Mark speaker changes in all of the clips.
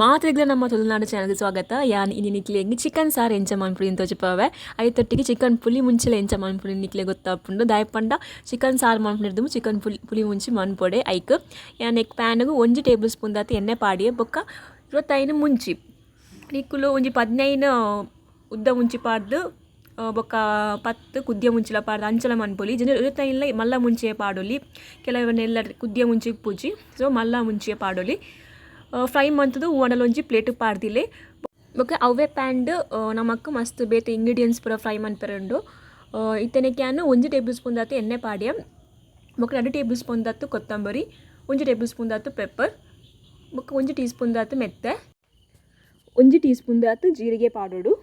Speaker 1: ಮಾತ್ರೆಗಳ ನಮ್ಮ ತುಳುನಾಡು ಚಾನಲ್ಗೆ ಸ್ವಾಗತ. ಯಾನ್ ಇನ್ನು ನಿಕ್ಲಿಗೆ ಚಿಕನ್ ಸಾರು ಎಂಚ ಮನ್ಪುಡಿ ಅಂತ ತೋಜುಪಾವೆ. ಐತೊಟ್ಟಿಗೆ ಚಿಕನ್ ಪುಲಿ ಮುಂಚೆಲೆ ಎಂಚ ಮನ್ಪುಡಿ ನಿಕ್ಲೆ ಗೊತ್ತಾಪುಂಡು. ದಾಯಪಂಡ ಚಿಕನ್ ಸಾರು ಮನ್ಪುನಿರ್ದು ಚಿಕನ್ ಪುಲಿ ಮುಂಚಿ ಮನ್ಪೊಡೆ ಐಕ್ ಯಾನ್ ಎಕ್ ಪ್ಯಾನ್ಗೆ 1 ಟೇಬಲ್ ಸ್ಪೂನ್ ದಾತು ಎಣ್ಣೆ ಪಾಡಿಯೆ ಬೊಕ್ಕ 25 ಮುಂಚಿ ನಿಕ್ಕುಲು ಒಂಜಿ 15 ಉದ್ದ ಮುಂಚಿ ಪಾಡ್ದು ಬೊಕ್ಕ 10 ಕುದ್ದಿಯ ಮುಂಚಿಲ ಪಾಡ್ದು ಅಂಚಲ ಮನ್ಪೊಲಿ ಜನ 25 ಮಲ್ಲ ಮುಂಚಿಯೇ ಪಾಡೊಲಿ ಕೆಲವನ್ನೆಲ್ಲ ಕುದ್ದಿಯ ಮುಂಚಿಗೆ ಪೂಜಿ ಸೊ ಮಲ್ಲ ಮುಂಚಿಯೇ ಪಾಡೊಲಿ ಫ್ರೈ ಮಂತದು ಒಣಲು ಒಂಜಿ ಪ್ಲೇಟ್ ಪಾಡ್ದಿಲೆ ಬೊಕ ಅವೇ ಪ್ಯಾಂಡ್ ನಮಕ್ ಮಸ್ತ್ ಬೇತೆ ಇಂಗ್ರೀಡಿಯೆಂಟ್ಸ್ ಪೂರ ಫ್ರೈ ಮನ್ಪೆರೆಂಡು ಇತ್ತನೆ ಕ್ಯಾನ್ 1 ಟೇಬಲ್ ಸ್ಪೂನ್ ದಾತು ಎಣ್ಣೆ ಪಾಡ್ಯ ಬೊಕ 2 ಟೇಬಲ್ ಸ್ಪೂನ್ ದಾತು ಕೊತ್ತಂಬರಿ 1 ಟೇಬಲ್ ಸ್ಪೂನ್ ದಾತು ಪೆಪ್ಪರ್ ಬೊಕ 1 ಟೀ ಸ್ಪೂನ್ ದಾತು ಮೆತ್ತೆ 1 ಟೀ ಸ್ಪೂನ್ ದಾತು ಜೀರಿಗೆ ಪಾಡೋಡು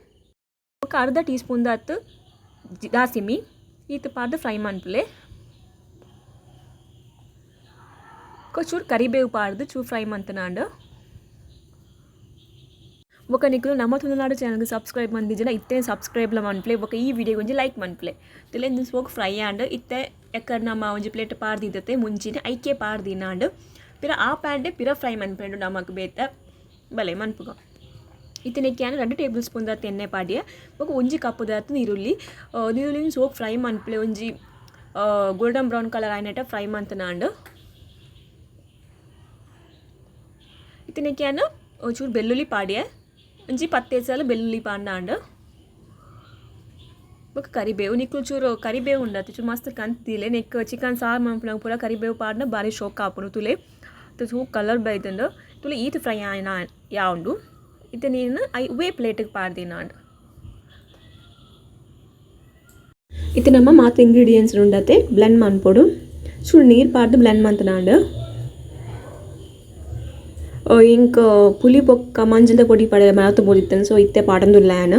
Speaker 1: ಬೊಕ ಅರ್ಧ ಟೀ ಸ್ಪೂನ್ ದಾತು ದಾಸಿಮಿ ಈತ ಪಾಡ್ದು ಫ್ರೈ ಮನ್ಪುಲೆ ಚೂರು ಕರಿಬೇವು ಪಾಡ್ದು ಚೂರು ಫ್ರೈ ಮಂತನಾಂಡು ಬೊಕ ನಿಕ್ಲು ನಮ್ಮ ತುಳುನಾಡು ಚಾನಲ್ಗೆ ಸಬ್ಸ್ಕ್ರೈಬ್ ಮಂದಿಜನ ಇತ್ತೆ ಸಬ್ಸ್ಕ್ರೈಬ್ಲ ಮನ್ಪ್ಲೆ ಬೊಕ ಈ ವಿಡಿಯೋಗೆ ಒಂಜಿ ಲೈಕ್ ಮನ್ಪ್ಲೆ ತಿಲೆಂದು ಸ್ಪೋಕ್ ಫ್ರೈ ಆಂಡ್ ಇತ್ತೆ ಎಕ್ಕಡ್ ನಮ್ಮ ಒಂಜಿ ಪ್ಲೇಟ್ ಪಾಡ್ದಿದ್ದತೆ ಮುಂಚಿನ ಐಕೆ ಪಾಡ್ದಿನಾಂಡು ಪಿರ ಆ ಪ್ಯಾಂಡೆ ಪಿರ ಫ್ರೈ ಮನ್ಪೆಂಡು ನಮಕ್ ಬೇತ ಬಲೆ ಮನ್ಪುಗ ಇತ್ತಿನಕ್ಯಾನ್ 2 ಟೇಬಲ್ ಸ್ಪೂನ್ ದಾತು ಎಣ್ಣೆ ಪಾಡ್ಯ ಬೊಕ ಒಂಜಿ ಕಪ್ ದಾತು ನೀರುಳ್ಳಿ ಸೋಕ್ ಫ್ರೈ ಮನ್ಪ್ಲೆ ಒಂಜಿ ಗೋಲ್ಡನ್ ಬ್ರೌನ್ ಕಲರ್ ಆಯ್ನಟ ಫ್ರೈ ಮಂತನಾಂಡು ಇತ್ತಿನಕ್ಯಾನ್ ಚೂರು ಬೆಳ್ಳುಳ್ಳಿ ಪಾಡ್ಯ ಒಂಜಿ 10 ಸಾಲು ಬೆಳ್ಳುಳ್ಳಿ ಪಾಂಡಾಂಡು ಬೊಕ ಕರಿಬೇವು ನಿಕ್ಲು ಚೂರು ಕರಿಬೇವು ಉಂಡತ್ತು ಚೂರು ಮಸ್ತ್ ಕಂತಿಲೆ ನೆಕ್ ಚಿಕನ್ ಸಾರು ಮನ್ಪುನ ಪೂರ ಕರಿಬೇವು ಪಾಡ್ನ ಬಾರಿ ಶೋಕ್ ಆಪುನು ತುಲೆ ಚೂ ಕಲರ್ ಬೈತಂಡು ತುಲೆ ಈತ್ ಫ್ರೈ ಆಯ್ನ ಯಾವುಂಡು ಇತ್ತೆ ನೀನು ಉವೇ ಪ್ಲೇಟಿಗೆ ಪಾಡ್ದಿನಾಂಡು ಇತ್ತೆ ನಮ್ಮ ಮಾತು ಇಂಗ್ರೀಡಿಯೆಂಟ್ಸ್ ಉಂಡತೆ ಬ್ಲೆಂಡ್ ಮನ್ಪೊಡು ಚೂರು ನೀರು ಪಾಡ್ದು ಬ್ಲೆಂಡ್ ಮಂತನಾಂಡು ಇಂಕ ಪುಲಿ ಬೊಕ್ಕ ಮಂಜದ ಪೊಡಿ ಪಡೆ ಮರತು ಬೋದಿತ್ತನು ಸೊ ಇತ್ತೆ ಪಾಡಂದು ಲ್ಯಾನ್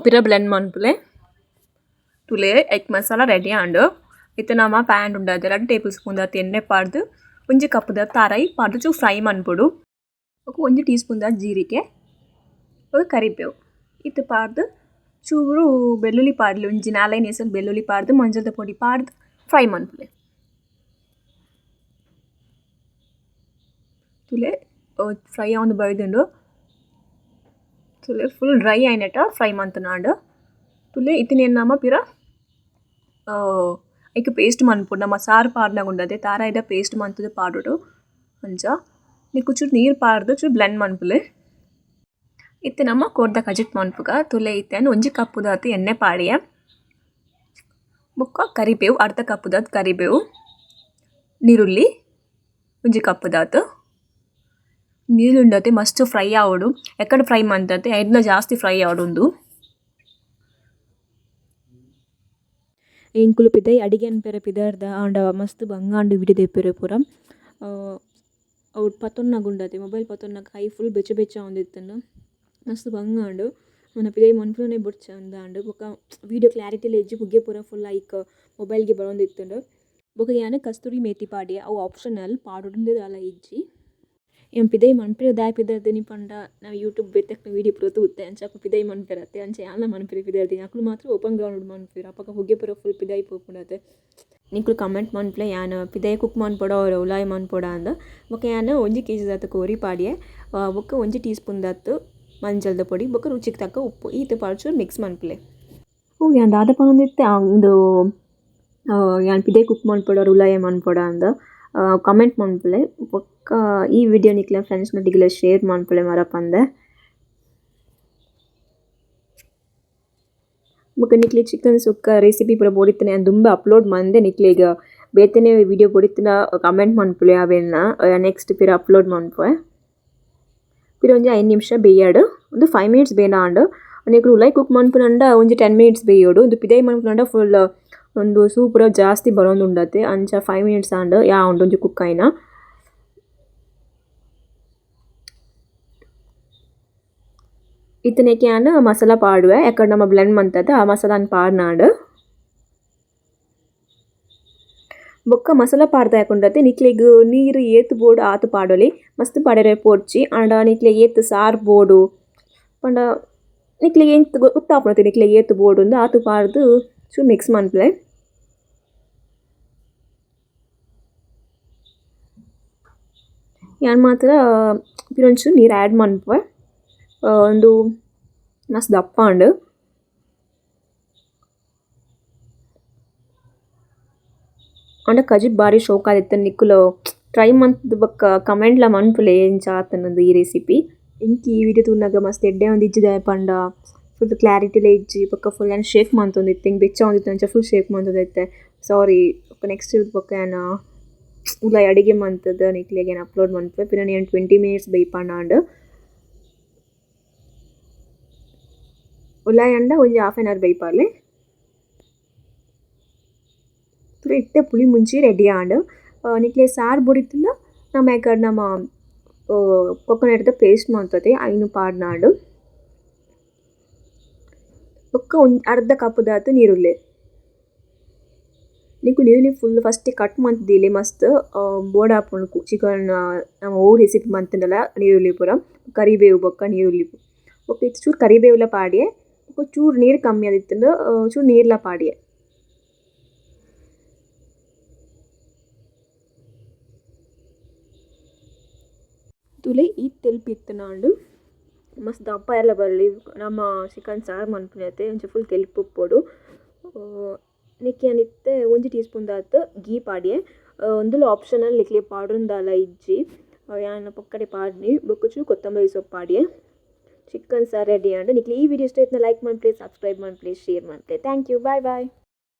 Speaker 1: ಪಿರ ಬ್ಲೆಂಡ್ ಮನ್ಪುಲೆ ತುಲೆ ಎಗ್ ಮಸಾಲ ರೆಡಿ ಆಂಡು ಇತ್ತೆ ನಮ್ಮ ಪ್ಯಾನ್ ಉಂಡಾದೆ 2 ಟೇಬಲ್ ಸ್ಪೂನ್ ದಾತು ಎಣ್ಣೆ ಪಾಡ್ದು ಒಂಜಿ ಕಪ್ ದಾತು ತಾರೈ ಪಾಡ್ದು ಚೂರು ಫ್ರೈ ಮನ್ಪೊಡು 1 ಟೀ ಸ್ಪೂನ್ ದಾತು ಜೀರಿಗೆ ಕರಿಬೇವು ಇತ್ತು ಪಾಡ್ದು ಚೂರು ಬೆಳ್ಳುಳ್ಳಿ ಪಾಡ್ಲಿ ಒಂಜಿ 4 ಎಸಲು ಬೆಳ್ಳುಳ್ಳಿ ಪಾಡ್ದು ಮಂಜದ ಪೊಡಿ ಪಾಡ್ದು ಫ್ರೈ ಮನ್ಪುಲೆ ತುಲೆ ಫ್ರೈ ಆನ್ ಬೈದುಂಡು ತುಲೆ ಫುಲ್ ಡ್ರೈ ಆಯ್ನಟ ಫ್ರೈ ಮಂತನಾಂಡು ತುಲೆ ಇತ್ತಿನ ನಮ್ಮ ಪಿರ ಐಕ್ ಪೇಸ್ಟ್ ಮನ್ಪುಡು ನಮ್ಮ ಸಾರು ಪಾಡ್ನಾಗ ಉಂಡದೆ ತಾರಾಯ್ದ ಪೇಸ್ಟ್ ಮಂತದ ಪಾಡೋಡು ಅಂಚ ನಿಕ್ಕು ಚೂರು ನೀರು ಪಾಡ್ದು ಚೂರು ಬ್ಲೆಂಡ್ ಮನ್ಪುಲೆ ಇತ್ತೆ ನಮ್ಮ ಕೊರ್ದ ಕಜಿಟ್ ಮನ್ಪುಗ ತುಲೆ ಇತ್ತೇನು ಒಂಜಿ ಕಪ್ಪು ದಾತು ಎಣ್ಣೆ ಪಾಡಿಯ ಬೊಕ್ಕ ಕರಿಬೇವು ಅರ್ಧ ಕಪ್ಪು ದಾತು ಕರಿಬೇವು ನೀರುಳ್ಳಿ ಒಂಜಿ ಕಪ್ಪು ದಾತು ನೀರುಂಡತೆ ಮಸ್ತ್ ಫ್ರೈ ಆವಡು ಎಕ್ಕಡ ಫ್ರೈ ಮಂತತೆ ಐಡ್ನ ಜಾಸ್ತಿ ಫ್ರೈ ಆವಡುಂದು ಎಂಕುಲು ಪಿದೈ ಅಡಿಗೆ ಅನ್ಪೆರೆ ಪಿದರ್ದ ಆಂಡ ಮಸ್ತ್ ಬಂಗಾಂಡು ವಿಡಿಯೋ ದೆಪ್ಪೆರೆ ಪೂರ ಅವ್ರು ಪತ್ತೊನ್ನಗುಂಡತೆ ಮೊಬೈಲ್ ಪತ್ತೊನ್ನಗ ಹೈ ಫುಲ್ ಬೆಚ್ಚ ಬೆಚ್ಚ ಒಂದಿತ್ತನು ಮಸ್ತ್ ಬಂಗಾಂಡು ನನ್ನ ಪಿದೈ ಮನ್ಪುನೇ ಬೊಡ್ ಚಂದಾಂಡು ಬೊಕ ವಿಡಿಯೋ ಕ್ಲಾರಿಟಿಲಿ ಎಜ್ಜಿ ಬುಗ್ಗೆ ಪೂರ ಫುಲ್ ಲೈಕ್ ಮೊಬೈಲ್ಗೆ ಬರೋಂದಿತ್ತುಂಡು ಬೊಕ ಯಾನು ಕಸ್ತೂರಿ ಮೇಥಿ ಪಾಡಿ ಅವು ಆಪ್ಷನಲ್ ಪಾಡೋಡು ಅಲ್ಲ ಇಜ್ಜಿ ಏನ್ ಪಿದೈ ಮನ್ಪೆರೆ ದಾಯ್ ಪಿದರ್ದಿನಿ ಪಂಡ ನಾವು ಯೂಟ್ಯೂಬ್ ಬೆತ್ತಕ್ಕೆ ವೀಡಿಯೋ ಪೂರ ತೂತೆ ಅಂಚ ಪಿದೈ ಮನ್ಪೆರತ್ತೆ ಅಂಚ ಯಾನ ಮನ್ಪೆರೆ ಪಿದರ್ದಿನಿ ಅಕ್ಲು ಮಾತ್ರ ಓಪನ್ ಗ್ರೌಂಡ್ ಮನ್ಪೆರು ಅಪಕ ಹೊಗೆ ಪೂರ ಫುಲ್ ಪಿದೈ ಪೋಪುಂಡತೆ ನಿಕ್ಲು ಕಮೆಂಟ್ ಮನ್ಪ್ಲೆ ಯಾನು ಪಿದೈ ಕುಕ್ ಮನ್ಪೊಡ ಅವ್ರು ಉಲಾಯ್ ಮನ್ಪೊಡ ಅಂದ ಬೊಕ ಯಾನು 1 kg ದಾತು ಕೋರಿ ಪಾಡಿಯೆ ಬೊಕ 1 ಟೀ ಸ್ಪೂನ್ ದಾತು ಮಂಜಲ್ದ ಪೊಡಿ ಬೊಕ ರುಚಿಗೆ ತಕ್ಕ ಉಪ್ಪು ಈತ ಪಾಡ್ಚೂರು ಮಿಕ್ಸ್ ಮನ್ಪುಲೆ ಯಾನ್ ದಾದ ಪನೊಂದಿತ್ತೆ ಒಂದು ಯಾನ್ ಪಿದೈ ಕುಕ್ ಮನ್ಪೊಡ ಉಲಾಯ್ ಮನ್ಪೊಡ ಅಂದ ಕಮೆಂಟ್ ಮನ್ಪುಲೆ ಬೊಕ್ಕ ಈ ವಿಡಿಯೋ ನಿಕ್ಲ ಫ್ರೆಂಡ್ಸ್ ನೊಟ್ಟಿಗೆಲ್ಲ ಶೇರ್ ಮನ್ಪುಲೆ ಮರಪಂದೆ ಬೊಕ ನಿಕ್ಲೆ ಚಿಕನ್ ಸುಕ್ಕ ರೆಸಿಪಿ ಪೂರ ಬೋಡಿತ್ತನೆ ನಾನು ದುಂಬ ಅಪ್ಲೋಡ್ ಮಂದೆ ನಿಕ್ಲೆ ಈಗ ಬೇತೆನೆ ವಿಡಿಯೋ ಬೋಡಿತ್ತಿನ ಕಮೆಂಟ್ ಮನ್ಪುಲೆ ಅವೆನ್ನ ನೆಕ್ಸ್ಟ್ ಪಿರ ಅಪ್ಲೋಡ್ ಮನ್ಪುವೆ ಪಿರ ಒಂಜಿ 5 ನಿಮಿಷ ಬೇಯಡು ಒಂದು 5 ಮಿನಿಟ್ಸ್ ಬೇನಾಂಡು ನಿಕ್ಲು ಉಲಾಯ್ ಕುಕ್ ಮನ್ಪುನಂಡ ಒಂಜಿ 10 ಮಿನಿಟ್ಸ್ ಬೇಯೋಡು ಒಂದು ಪಿದೈ ಮನ್ಪುನಂಡ ಫುಲ್ ಒಂದು ಸೂಪರ ಜಾಸ್ತಿ ಬರೋಂದು ಉಂಡತೆ ಅಂಚ 5 ಮಿನಿಟ್ಸ್ ಆಂಡ್ ಉಂಡು ಒಂಜಿ ಕುಕ್ ಆಯ್ನ ಇತ್ತನೆ ಕ್ಯಾನ್ ಮಸಾಲ ಪಾಡುವೆ ಯಾಕಂದ್ರೆ ನಮ್ಮ ಬ್ಲೆಂಡ್ ಮಂತದ ಆ ಮಸಾಲಾನ್ ಪಾಡ್ನಾಡು ಬೊಕ್ಕ ಮಸಾಲ ಪಾಡ್ದ ಯಾಕೊಂಡತೆ ನಿಕ್ಲೆಗ್ ನೀರು ಏತ್ ಬೋಡು ಆತು ಪಾಡೊಲಿ ಮಸ್ತ್ ಪಾಡೆರೆ ಪೋಡ್ಚಿ ಆಂಡ ನಿಕ್ಲೆ ಏತ್ ಸಾರು ಬೋಡು ಪಂಡ ನಿಕ್ಲೆ ಎಂತ ಗೊತ್ತಾಪುನತೆ ನಿಕ್ಲೆ ಏತ್ ಬೋಡು ಆತು ಪಾಡ್ದು ಚೂರು ಮಿಕ್ಸ್ ಮನ್ಪುಲೆ ಯಾನ್ ಮಾತ್ರ ಪಿರೊಂಚೂರು ನೀರು ಆ್ಯಡ್ ಮನ್ಪುವೆ ಒಂದು ಮಸ್ತ್ ದಪ್ಪ ಉಂಡು. ಅಂಡ ಕಜಿಪ್ ಬಾರಿ ಶೋಕ್ ಆದಿತ್ತ ನಿಕ್ಕುಲು ಟ್ರೈ ಮಂತ್ ಬೊಕ್ಕ ಕಮೆಂಟ್ಲ ಮನ್ಪುಲೆ ಎಂಚ ಆತುಂಡು ಈ ರೆಸಿಪಿ. ಎಂಕಿ ಈ ವಿಡಿಯೋ ತೂನಗ ಮಸ್ತ್ ಎಡ್ಡೆ ಒಂಜಿ ಇಜ್ಜಿದಾಯೆ ಪಂಡ ಫುಲ್ ಕ್ಲಾರಿಟಿಲ ಇಜ್ಜಿ ಬೊಕ್ಕ ಫುಲ್ ಆನ್ ಶೇಕ್ ಮಂತೊಂದಿತ್ತೆ ಎಂಕ್ ಬೆಚ್ಚ ಒಂದಿತ್ತು ಅಂಚ ಫುಲ್ ಶೇಕ್ ಮಂತೊಂದಿತ್ತೆ. ಸಾರಿ ಬೊಕ್ಕ ನೆಕ್ಸ್ಟ್ ಬೊಕ್ಕ ಆ್ಯನ ಉಲಾಯಿ ಅಡಿಗೆ ಮಂತುದು ನಿಕ್ಲೆಗ್ ಏನು ಅಪ್ಲೋಡ್ ಮನ್ಪುವೆ ಪಿನ ಏನು 20 minutes ಬೇಯ್ಪಂಡ ಉಲಾಯಿ ಅಂಡ ಒಂಜಿ ಹಾಫ್ ಆನ್ ಅವರ್ ಬೇಯ್ಪಾಲೆ ತುಲೆ ಇತ್ತೆ ಪುಳಿ ಮುಂಚಿ ರೆಡಿ ಆಂಡ್ ನಿಕ್ಲೆ ಸಾರು ಬುಡಿತುಂಡ ನಮ ಯಾಕಡ್ ನಮ ಕೊಕೊನಟ್ದ ಪೇಸ್ಟ್ ಮಂತದೆ ಐನು ಪಾಡ್ನಾಂಡು ಬೊಕ್ಕ ಅರ್ಧ ಕಪ್ ದಾತು ನೀರುಳ್ಳಿ ನಿಕ್ಕು ನೀರುಳ್ಳಿ ಫುಲ್ ಫಸ್ಟ್ ಕಟ್ ಮಂತಿದ್ದಿಲೆ ಮಸ್ತ್ ಬೋಡ ಆಪುಂಡು ಚಿಕನ್ ನಮ ಓ ರೆಸಿಪಿ ಮಂತುಂಡಲ ನೀರುಳ್ಳಿ ಪೂರ ಕರಿಬೇವು ಬೊಕ್ಕ ನೀರುಳ್ಳಿ ಬೊಕ್ಕ ಇತ್ತೆ ಚೂರು ಕರಿಬೇವುಲ ಪಾಡ್ಯೆ ಬೊಕ್ಕ ಚೂರು ನೀರು ಕಮ್ಮಿ ಆದಿತ್ತುಂಡು ಚೂರು ನೀರ್ಲ ಪಾಡ್ಯೆ. ತುಲೆ ಈ ತೆಲ್ಪಿತ್ತುನಾಂಡು ಮಸ್ತ್ ದಪ್ಪ ಎಲ್ಲ ಬರಲಿ ನಮ್ಮ ಚಿಕನ್ ಸಾರು ಮನ್ಪುನತೆ ಒಂಚ ಫುಲ್ ತೆಲ್ಪುಪ್ಪೊಡು ನಿಕ್ಕೆನಿತ್ತೆ 1 ಟೀ ಸ್ಪೂನ್ ದಾತ್ ಗೀ ಪಾಡ್ಯೆ ಒಂದುಲ ಆಪ್ಷನಲ್ ನಿಕ್ಲೆ ಪಾಡ್ರುಂದಾಲ ಇಜ್ಜಿ ಯಾನ್ ಪೊಕ್ಕಡೆ ಪಾಡ್ನಿ ಬೊಕ್ಕ ಚೂರು ಕೊತ್ತಂಬರಿ ಸೊಪ್ಪು ಪಾಡ್ಯೆ. ಚಿಕನ್ ಸಾರು ರೆಡಿ ಆಂಡ್ ನಿಕ್ಲೆ ಈ ವಿಡಿಯೋ ಇಷ್ಟ ಆಯ್ತನ ಲೈಕ್ ಮನ್ಪ್ಲೆ ಸಬ್ಸ್ಕ್ರೈಬ್ ಮನ್ಪ್ಲೆ ಶೇರ್ ಮನ್ಪ್ಲೆ. Thank you bye bye.